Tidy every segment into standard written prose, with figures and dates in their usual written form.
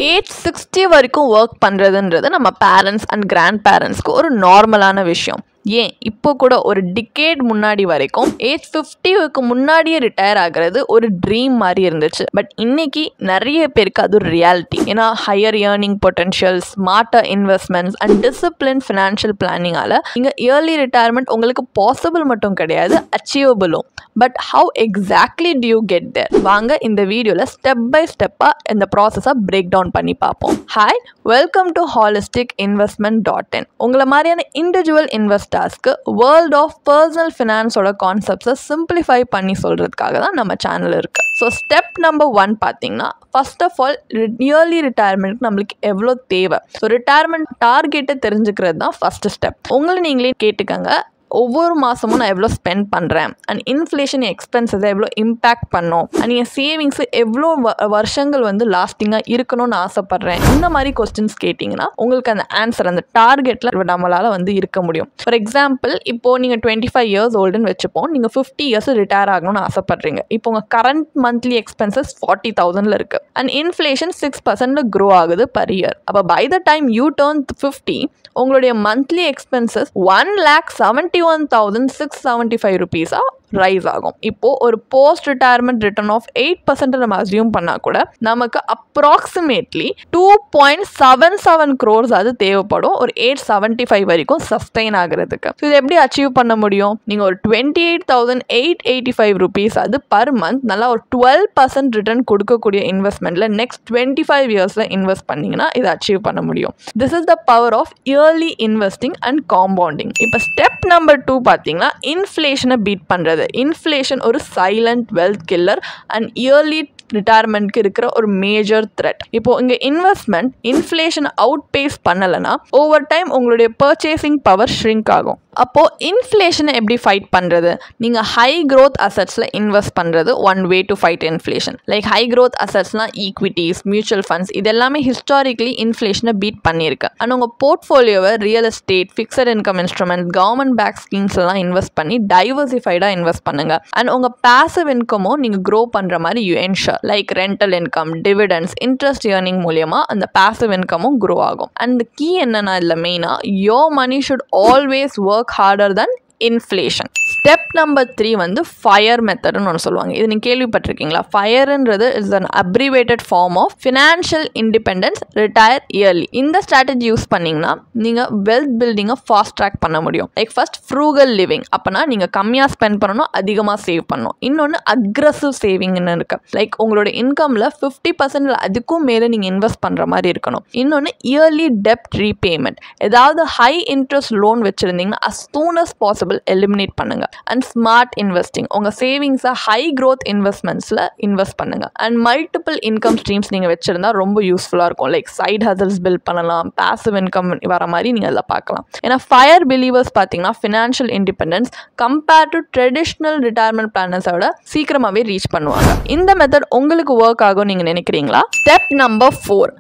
Age 60 வரைக்கும் work பண்ணுறதுன்றது நம்ம பேரண்ட்ஸ் அண்ட் கிராண்ட் பேரண்ட்ஸ்க்கு ஒரு நார்மலான விஷயம். ஏன் இப்போ கூட ஒரு டிகேட் முன்னாடி வரைக்கும் ஏஜ் 50க்கு முன்னாடியே ரிட்டையர் ஆகிறது ஒரு ட்ரீம் மாதிரி இருந்துச்சு. பட் இன்னைக்கு நிறைய பேருக்கு அது ஒரு ரியாலிட்டி. ஏன்னா higher earning potential, smarter investments and discipline financial பிளானிங்கால இங்கே இயர்லி ரிட்டையர்மெண்ட் உங்களுக்கு பாசிபிள் மட்டும் கிடையாது, அச்சீவபிளும். But how exactly do you get there? வாங்க இந்த வீடியோவில் ஸ்டெப் பை ஸ்டெப்பாக இந்த ப்ராசஸை பிரேக் டவுன் பண்ணி பார்ப்போம். Hi, welcome to holistic.investment.in. உங்களை மாதிரியான இண்டிவிஜுவல் இன்வெஸ்டர்ஸ்க்கு வேர்ல்ட் ஆஃப் பர்சனல் ஃபினான்ஸோட கான்செப்ட்ஸை சிம்பிளிஃபை பண்ணி சொல்கிறதுக்காக தான் நம்ம சேனல் இருக்குது. ஸோ ஸ்டெப் நம்பர் 1 பார்த்தீங்கன்னா, first of all early retirement நம்மளுக்கு எவ்வளோ தேவை, ஸோ ரிட்டையர்மெண்ட் டார்கெட்டை தெரிஞ்சுக்கிறது தான் ஃபர்ஸ்ட் ஸ்டெப். உங்களை நீங்களே கேட்டுக்கங்க, ஒவ்வொரு மாதமும் நான் எவ்வளோ ஸ்பெண்ட் பண்ணுறேன் அண்ட் இன்ஃப்ளேஷன் எக்ஸ்பென்சஸை எவ்வளோ இம்பேக்ட் பண்ணோம் அண்ட் என் சேவிங்ஸு எவ்வளோ வருஷங்கள் லாஸ்டிங்காக இருக்கணும்னு ஆசைப்பட்றேன். இந்த மாதிரி கொஸ்டின்ஸ் கேட்டிங்கன்னா உங்களுக்கு அந்த ஆன்சர், அந்த டார்கெட்டில் நம்மளால் இருக்க முடியும். ஃபார் எக்ஸாம்பிள், இப்போது நீங்கள் 25 years ஓல்டுன்னு வச்சுப்போம், நீங்கள் 50 years ரிட்டையர் ஆகணும்னு ஆசைப்பட்றீங்க. இப்போ உங்கள் கரண்ட் மந்த்லி எக்ஸ்பென்சஸ் 40,000 இருக்குது அண்ட் இன்ஃப்ளேஷன் 6% க்ரோ ஆகுது பர் இயர். அப்போ by the time you turn 50, உங்களுடைய மந்த்லி எக்ஸ்பென்சஸ் 1,71,675 rupees ரைஸ் ஆகும். இப்போது ஒரு போஸ்ட் ரிட்டையர்மெண்ட் ரிட்டர்ன் ஆஃப் 8% நம்ம அசியூம் பண்ணால் கூட நமக்கு அப்ராக்சிமேட்லி 2.77 crores அது தேவைப்படும் ஒரு ஏஜ் 75 வரைக்கும் சஸ்டெயின் ஆகிறதுக்கு. ஸோ இது எப்படி அச்சீவ் பண்ண முடியும்? நீங்கள் ஒரு 28,885 rupees அது பர் மந்த் நல்லா ஒரு 12% ரிட்டர்ன் கொடுக்கக்கூடிய இன்வெஸ்ட்மெண்ட்டில் நெக்ஸ்ட் 25 yearsல இன்வெஸ்ட் பண்ணிங்கன்னா இதை அச்சீவ் பண்ண முடியும். This is the power of early investing and compounding. இப்போ ஸ்டெப் நம்பர் 2 பார்த்தீங்கன்னா, இன்ஃப்ளேஷனை பீட் பண்ணுறது. இன்ஃப்ளேஷன் ஒரு silent wealth killer and early ரிட்டையர்மெண்ட்க்கு இருக்கிற ஒரு மேஜர் த்ரெட். இப்போ இங்கே இன்வெஸ்ட்மெண்ட் இன்ஃப்ளேஷன் அவுட் பேஸ் பண்ணலைன்னா ஓவர் டைம் உங்களுடைய பர்ச்சேசிங் பவர் ஷ்ரிங்க் ஆகும். அப்போது இன்ஃப்ளேஷனை எப்படி ஃபைட் பண்ணுறது? நீங்கள் ஹை க்ரோத் அசட்ஸில் இன்வெஸ்ட் பண்ணுறது one way to fight inflation. Like high growth அசட்ஸ்னால் ஈக்விட்டிஸ், மியூச்சுவல் ஃபண்ட்ஸ், இது எல்லாமே ஹிஸ்டாரிக்கலி இன்ஃப்ளேஷனை பீட் பண்ணியிருக்கு. அண்ட் உங்கள் போர்ட்ஃபோலியோவை real estate, fixed income instrument, government backed ஸ்கீம்ஸ்லாம் இன்வெஸ்ட் பண்ணி டைவர்சிஃபைடாக இன்வெஸ்ட் பண்ணுங்கள். அண்ட் உங்கள் பேசிவ் இன்கமும் நீங்கள் க்ரோ பண்ணுற மாதிரி you ensure, like rental income, dividends, interest earning மூலியமாக அந்த பேசிவ் இன்கமும் க்ரோ ஆகும். அண்ட் கீ என்னன்னா இதில் மெயினாக, your money should always work harder than inflation. Step number 3 fire மெத்தட்னு ஒன்று சொல்லுவாங்க. இது நீங்கள் கேள்விப்பட்டிருக்கீங்களா? ஃபயர்ன்றது is an abbreviated form of financial independence retire early. இந்த ஸ்ட்ராட்டஜி யூஸ் பண்ணிங்கன்னா நீங்கள் வெல்த் பில்டிங்கை ஃபாஸ்ட் ட்ராக் பண்ண முடியும். லைக் ஃபர்ஸ்ட் ஃப்ரூகல் லிவிங், அப்போனா நீங்கள் கம்மியாக ஸ்பெண்ட் பண்ணணும், அதிகமாக சேவ் பண்ணணும். இன்னொன்று அக்ரெசிவ் சேவிங்னு இருக்குது. லைக் உங்களோட இன்கமில் 50% அதுக்கும் மேலே நீங்கள் இன்வெஸ்ட் பண்ணுற மாதிரி இருக்கணும். இன்னொன்று இயர்லி டெப்ட் ரீபேமெண்ட். ஏதாவது ஹை இன்ட்ரெஸ்ட் லோன் வச்சுருந்தீங்கன்னா as soon as possible eliminate பண்ணுங்க. அண்ட் ஸ்மார்ட் இன்வெஸ்டிங், உங்கள் சேவிங்ஸை ஹை க்ரோத் இன்வெஸ்ட்மெண்ட்ஸில் இன்வெஸ்ட் பண்ணுங்க. அண்ட் மல்டிபிள் இன்கம் ஸ்ட்ரீம்ஸ் நீங்கள் வச்சுருந்தா ரொம்ப யூஸ்ஃபுல்லாக இருக்கும். லைக் சைட் ஹசல்ஸ் பில்ட் பண்ணலாம், பேசிவ் இன்கம் வர மாதிரி நீங்கள் அதில் பார்க்கலாம். ஏன்னா ஃபயர் பிலீவர்ஸ் பார்த்தீங்கன்னா financial independence compared to traditional retirement பிளானர்ஸோட சீக்கிரமாகவே ரீச் பண்ணுவாங்க. இந்த மெத்தட் உங்களுக்கு ஒர்க் ஆகும் நீங்கள் நினைக்கிறீங்களா? ஸ்டெப் நம்பர் 4,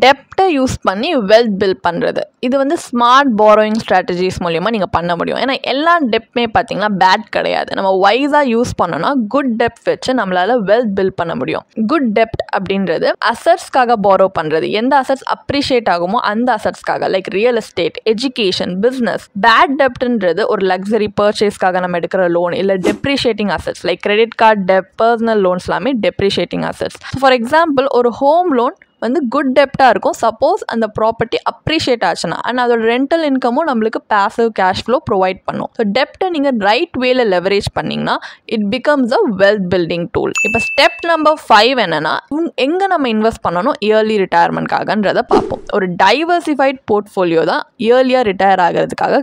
டெப்டை யூஸ் பண்ணி வெல்த் பில்ட் பண்ணுறது. இது ஸ்மார்ட் பாரோயிங் ஸ்ட்ராட்டஜிஸ் மூலியமாக நீங்கள் பண்ண முடியும். ஏன்னா எல்லா டெப்மே பார்த்தீங்கன்னா பேட் கிடையாது. நம்ம வைஸாக யூஸ் பண்ணோன்னா குட் டெப்ட் வச்சு நம்மளால் வெல்த் பில்ட் பண்ண முடியும். குட் டெப்ட் அப்படின்றது அசட்ஸ்க்காக பாரோ பண்ணுறது. எந்த அசட்ஸ் அப்ரிஷியேட் ஆகுமோ அந்த அசட்ஸ்க்காக, like real estate, education, business. Bad டெப்ட்ன்றது ஒரு லக்ஸரி பர்ச்சேஸ்க்காக நம்ம எடுக்கிற லோன், இல்லை depreciating assets like credit card டெப்ட், பர்சனல் லோன்ஸ் எல்லாமே டெப்ரிஷியேட்டிங் அசட்ஸ். ஃபார் எக்ஸாம்பிள், ஒரு ஹோம் லோன் குட் டெப்டாக இருக்கும். சப்போஸ் அந்த ப்ராப்பர்ட்டி அப்ரிஷியேட் ஆச்சுன்னா அண்ட் அதோட ரெண்டல் இன்கமும் நம்மளுக்கு பேசிவ் கேஷ் ஃப்ளோ ப்ரொவைட் பண்ணும். ஸோ டெப்டை நீங்கள் ரைட் வேல லெவரேஜ் பண்ணிங்கன்னா it becomes a wealth building tool. இப்போ ஸ்டெப் நம்பர் 5 என்னன்னா, எங்கே நம்ம இன்வெஸ்ட் பண்ணணும் இயர்லி ரிட்டையர்மெண்ட்காகன்றதை பார்ப்போம். ஒரு டைவர்சிஃபைட் போர்ட்ஃபோலியோ தான் இயர்லியாக ரிட்டையர் ஆகிறதுக்காக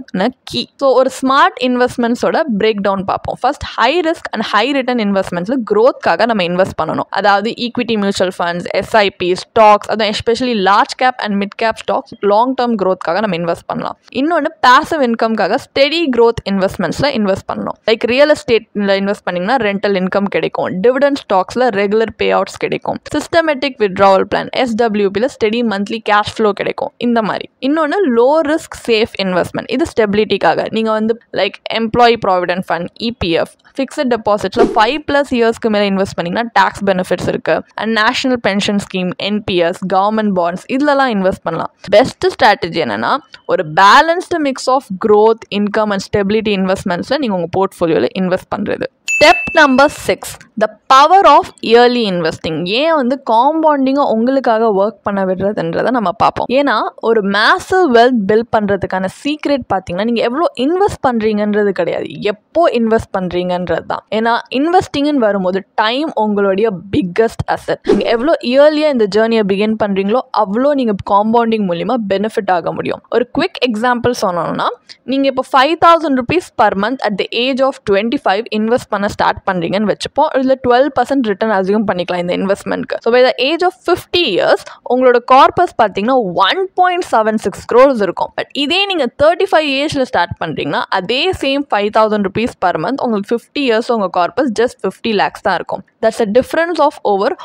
கீ. ஸோ ஒரு ஸ்மார்ட் இன்வெஸ்ட்மெண்ட்ஸோட பிரேக் டவுன் பார்ப்போம். First high risk and high return இன்வெஸ்ட்மெண்ட்ஸில் க்ரோத்காக நம்ம இன்வெஸ்ட் பண்ணணும். அதாவது equity mutual funds, SIP, stocks, அதான் especially large cap and mid cap stocks long term க்ரோத்காக நம்ம இன்வெஸ்ட் பண்ணலாம். இன்னொன்று பேசிவ் இன்கம்காக ஸ்டெடி க்ரோத் இன்வெஸ்ட்மெண்ட்ஸில் இன்வெஸ்ட் பண்ணணும். லைக் ரியல் எஸ்டேட்டில் இன்வெஸ்ட் பண்ணிங்கன்னா ரெண்டல் இன்கம் கிடைக்கும், டிவிடெண்ட் ஸ்டாக்ஸில் ரெகுலர் பே அவுட்ஸ் கிடைக்கும், சிஸ்டமேட்டிக் வித்ட்ராவல் பிளான் எஸ்டபிள்யூபியில் ஸ்டெடி மந்த்லி கேஷ் ஃப்ளோ கிடைக்கும். இந்த மாதிரி. இன்னொன்று லோ ரிஸ்க் சேஃப் இன்வெஸ்ட்மெண்ட். இது ஸ்டெபிலிட்டிக்காக நீங்கள் like employee provident fund, EPF, fixed டெபாசிட்ஸில் 5+ இயர்ஸ்க்கு மேலே இன்வெஸ்ட் பண்ணிங்கன்னா டேக்ஸ் பெனிஃபிட்ஸ் இருக்குது. And national pension scheme, NPS, ESTS, government bonds இதுலலாம் இன்வெஸ்ட் பண்ணலாம். பெஸ்ட் ஸ்ட்ராட்டஜி என்னன்னா ஒரு balanced mix of growth, income and stability இன்வெஸ்ட்மெண்ட்ஸில் நீங்கள் உங்கள் போர்ட்ஃபோலியோவில் இன்வெஸ்ட் பண்ணுறது. Step number 6, the power of early investing. ஏன் வந்து காம்பவுண்டிங்காக உங்களுக்காக ஒர்க் பண்ண விடுறதுன்றதை நம்ம பார்ப்போம். ஏன்னா ஒரு மேசிவ் வெல்த் பில்ட் பண்ணுறதுக்கான சீக்ரெட் பார்த்தீங்கன்னா நீங்கள் எவ்வளோ இன்வெஸ்ட் பண்ணுறீங்கன்றது கிடையாது, எப்போ இன்வெஸ்ட் பண்ணுறீங்கன்றது தான். ஏன்னா இன்வெஸ்டிங்னு வரும்போது டைம் உங்களுடைய பிக்கஸ்ட் அசெட். நீங்கள் எவ்வளோ இயர்லியாக இந்த ஜேர்னியை பிகின் பண்ணுறீங்களோ அவ்வளோ நீங்கள் காம்பவுண்டிங் மூலிமா பெனிஃபிட் ஆக முடியும். ஒரு குவிக் எக்ஸாம்பிள் சொன்னோம்னா நீங்கள் இப்போ 5,000 rupees per month at the age of 25 invest பண்ண ஸ்டார்ட் பண்ணுறீங்கன்னு வச்சுப்போம். இதில் 12% ரிட்டர்ன் அசியூம் பண்ணிக்கலாம் இந்த இன்வெஸ்ட்மெண்ட்க்கு. So by the age of 50 years உங்களோட கார்பஸ் பார்த்தீங்கன்னா 1.76 crores இருக்கும். பட் இதே நீங்கள் 35 ஏஜில் ஸ்டார்ட் பண்ணுறீங்கன்னா அதே சேம் 5,000 rupees பர் மந்த் உங்களுக்கு 50 years உங்கள் கார்பஸ் ஜஸ்ட் 50 lakhs தான் இருக்கும். That's a difference of over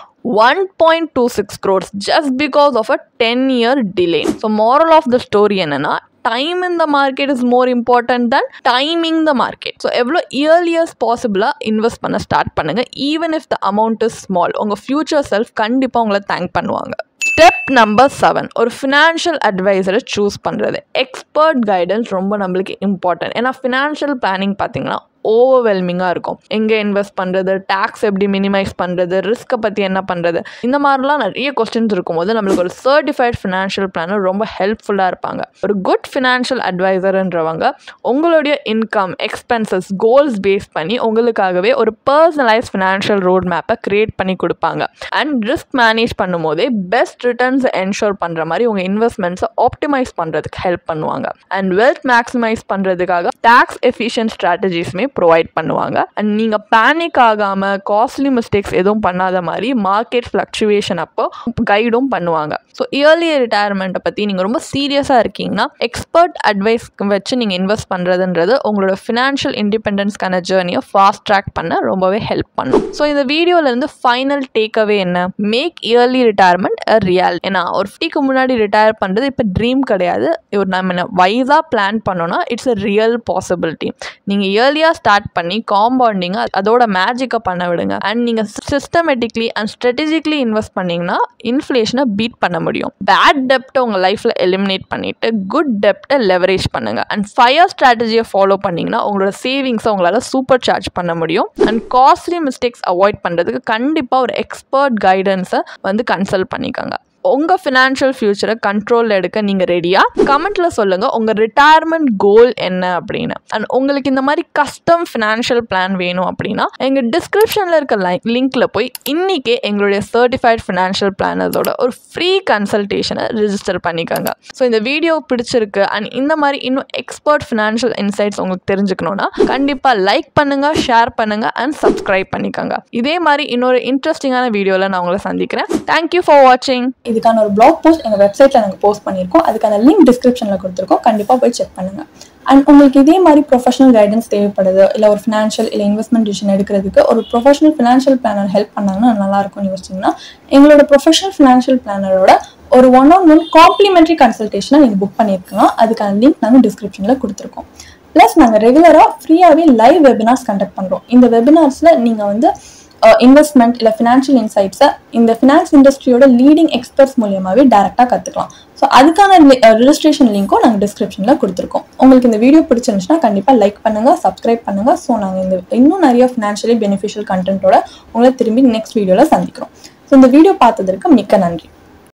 1.26 crores just because of a 10-year delay. So moral of the story என்னன்னா time in the market is more important than timing the market. So எவ்வளோ earlier possible invest பண்ண start பண்ணுங்க. even if the amount is small, உங்கள் future self கண்டிப்பாக உங்களை thank பண்ணுவாங்க. Step number 7, ஒரு financial அட்வைசரை choose பண்ணுறது. எக்ஸ்பர்ட் கைடன்ஸ் ரொம்ப நம்மளுக்கு இம்பார்ட்டன்ட். ஏன்னா ஃபினான்ஷியல் பிளானிங் பார்த்தீங்கன்னா ஓவர்வெல்மிங்காக இருக்கும். எங்கே இன்வெஸ்ட் பண்ணுறது, டேக்ஸ் எப்படி மினிமைஸ் பண்ணுறது, ரிஸ்க்கை பற்றி என்ன பண்ணுறது, இந்த மாதிரிலாம் நிறைய கொஸ்டின்ஸ் இருக்கும்போது நம்மளுக்கு ஒரு சர்டிஃபைட் ஃபினான்ஷியல் பிளானர் ரொம்ப ஹெல்ப்ஃபுல்லாக இருப்பாங்க. ஒரு குட் ஃபினான்ஷியல் அட்வைசர்ன்றவங்க உங்களுடைய இன்கம், எக்ஸ்பென்சஸ், கோல்ஸ் பேஸ் பண்ணி உங்களுக்காகவே ஒரு பர்சனலைஸ் ஃபினான்ஷியல் ரோட் மேப்பை க்ரியேட் பண்ணி கொடுப்பாங்க. அண்ட் ரிஸ்க் மேனேஜ் பண்ணும்போதே பெஸ்ட் ரிட்டர்ன்ஸ் என்ஷோர் பண்ணுற மாதிரி உங்கள் இன்வெஸ்ட்மெண்ட்ஸை ஆப்டிமைஸ் பண்ணுறதுக்கு ஹெல்ப் பண்ணுவாங்க. அண்ட் வெல்த் மேக்ஸிமைஸ் பண்ணுறதுக்காக டேக்ஸ் எஃபிஷியன்ட் ஸ்ட்ராட்டஜிஸ்மே ப்ரொவைட் பண்ணுவாங்க. அண்ட் நீங்கள் பேனிக் ஆகாமல் காஸ்ட்லி மிஸ்டேக்ஸ் எதுவும் பண்ணாத மாதிரி மார்க்கெட் ஃப்ளக்சுவேஷன் அப்போ கைடும் பண்ணுவாங்க. ஸோ இயர்லி ரிட்டையர்மெண்ட்டை பற்றி நீங்கள் ரொம்ப சீரியஸாக இருக்கீங்கன்னா எக்ஸ்பர்ட் அட்வைஸ் வச்சு நீங்கள் இன்வெஸ்ட் பண்ணுறதுன்றது உங்களோட ஃபினான்ஷியல் இண்டிபெண்டன்ஸ்க்கான ஜேர்னியை ஃபாஸ்ட் ட்ராக் பண்ண ரொம்பவே ஹெல்ப் பண்ணும். ஸோ இந்த வீடியோலேருந்து ஃபைனல் டேக்அவே என்ன, make early retirement a real. ஏன்னா ஒரு 50க்கு முன்னாடி ரிட்டையர் பண்ணுறது இப்போ ட்ரீம் கிடையாது. ஒரு நம்ம வைஸாக பிளான் பண்ணோன்னா இட்ஸ் அ ரியல் பாசிபிலிட்டி. நீங்கள் இயர்லியாக ஸ்டார்ட் பண்ணி காம்பவுண்டிங்காக அதோட மேஜிக்கை பண்ண விடுங்க. அண்ட் நீங்கள் சிஸ்டமேட்டிக்லி அண்ட் ஸ்ட்ராட்டஜிக்கலி இன்வெஸ்ட் பண்ணிங்கன்னா இன்ஃப்ளேஷனை பீட் பண்ண முடியும். பேட் டெப்ட்டை உங்கள் லைஃப்பில் எலிமினேட் பண்ணிவிட்டு குட் டெப்ட்டை லெவரேஜ் பண்ணுங்கள். அண்ட் ஃபயர் ஸ்ட்ராட்டஜியை ஃபாலோ பண்ணிங்கன்னா உங்களோட சேவிங்ஸை உங்களால் சூப்பர் சார்ஜ் பண்ண முடியும். அண்ட் காஸ்ட்லி மிஸ்டேக்ஸ் அவாய்ட் பண்ணுறதுக்கு கண்டிப்பாக ஒரு எக்ஸ்பர்ட் கைடன்ஸை வந்து கன்சல்ட் பண்ணிக்கோங்க. உங்கள் ஃபினான்ஷியல் ஃபியூச்சரை கண்ட்ரோலில் எடுக்க நீங்கள் ரெடியா? கமெண்ட்டில் சொல்லுங்கள் உங்கள் ரிட்டையர்மெண்ட் கோல் என்ன அப்படின்னு. அண்ட் உங்களுக்கு இந்த மாதிரி கஸ்டம் ஃபினான்ஷியல் பிளான் வேணும் அப்படின்னா எங்கள் டிஸ்கிரிப்ஷனில் இருக்க லிங்க்கில் போய் இன்றைக்கே எங்களுடைய சர்டிஃபைட் ஃபினான்ஷியல் பிளானர்ஸோட ஒரு ஃப்ரீ கன்சல்டேஷனை ரிஜிஸ்டர் பண்ணிக்கோங்க. ஸோ இந்த வீடியோ பிடிச்சிருக்கு அண்ட் இந்த மாதிரி இன்னும் எக்ஸ்பர்ட் ஃபினான்ஷியல் இன்சைட்ஸ் உங்களுக்கு தெரிஞ்சுக்கணுன்னா கண்டிப்பாக லைக் பண்ணுங்கள், ஷேர் பண்ணுங்கள் அண்ட் சப்ஸ்கிரைப் பண்ணிக்கோங்க. இதே மாதிரி இன்னொரு இன்ட்ரெஸ்டிங்கான வீடியோவில் நான் உங்களை சந்திக்கிறேன். தேங்க்யூ ஃபார் வாட்சிங். இதுக்கான ஒரு பிளாக் போஸ்ட் எங்கள் வெப்சைட்டில் நாங்கள் போஸ்ட் பண்ணியிருக்கோம். அதுக்கான லிங்க் டிஸ்கிரிப்ஷனில் கொடுத்துருக்கோம். கண்டிப்பாக போய் செக் பண்ணுங்கள். அண்ட் உங்களுக்கு இதே மாதிரி ப்ரொஃபஷனல் கைடன்ஸ் தேவைப்படுது, இல்லை ஒரு ஃபினான்ஷியல் இல்லை இன்வெஸ்ட்மெண்ட் டிசிஷன் எடுக்கிறதுக்கு ஒரு ப்ரொஃபஷனல் ஃபினான்ஷியல் பிளானர் ஹெல்ப் பண்ணாங்கன்னா நல்லாயிருக்கும்னு யோசிச்சிங்கன்னா எங்களோட ப்ரொஃபஷனல் ஃபினான்ஷியல் பிளானரோட ஒரு 1-on-1 காம்ப்ளிமெண்ட்ரி கன்சல்டேஷனை நீங்கள் புக் பண்ணியிருக்கலாம். அதுக்கான லிங்க் நாங்கள் டிஸ்கிரிப்ஷனில் கொடுத்துருக்கோம். ப்ளஸ் நாங்கள் ரெகுலராக ஃப்ரீயாகவே லைவ் வெபினார்ஸ் கண்டக்ட் பண்ணுறோம். இந்த வெபினார்ஸில் நீங்கள் வந்து இன்வெஸ்ட்மெண்ட் இல்லை ஃபினான்ஷியல் இன்சைட்ஸை இந்த ஃபினான்ஸ் இண்டஸ்ட்ரியோட லீடிங் எக்ஸ்பர்ட்ஸ் மூலியமாகவே டேரெக்டாக கற்றுக்கலாம். ஸோ அதுக்கான ரிஜிஸ்ட்ரேஷன் லிங்க்கும் நாங்கள் டிஸ்கிரிப்ஷனில் கொடுத்துருக்கோம். உங்களுக்கு இந்த வீடியோ பிடிச்சிருந்துச்சுன்னா கண்டிப்பாக லைக் பண்ணுங்கள், சப்ஸ்கிரைப் பண்ணுங்கள். ஸோ நாங்கள் இன்னும் நிறைய ஃபினான்ஷியலி பெனிஃபிஷியல் கண்டென்ட்டோட உங்களை திரும்பி நெக்ஸ்ட் வீடியோவில் சந்திக்கிறோம். ஸோ இந்த வீடியோ பார்த்ததற்கு மிக்க நன்றி.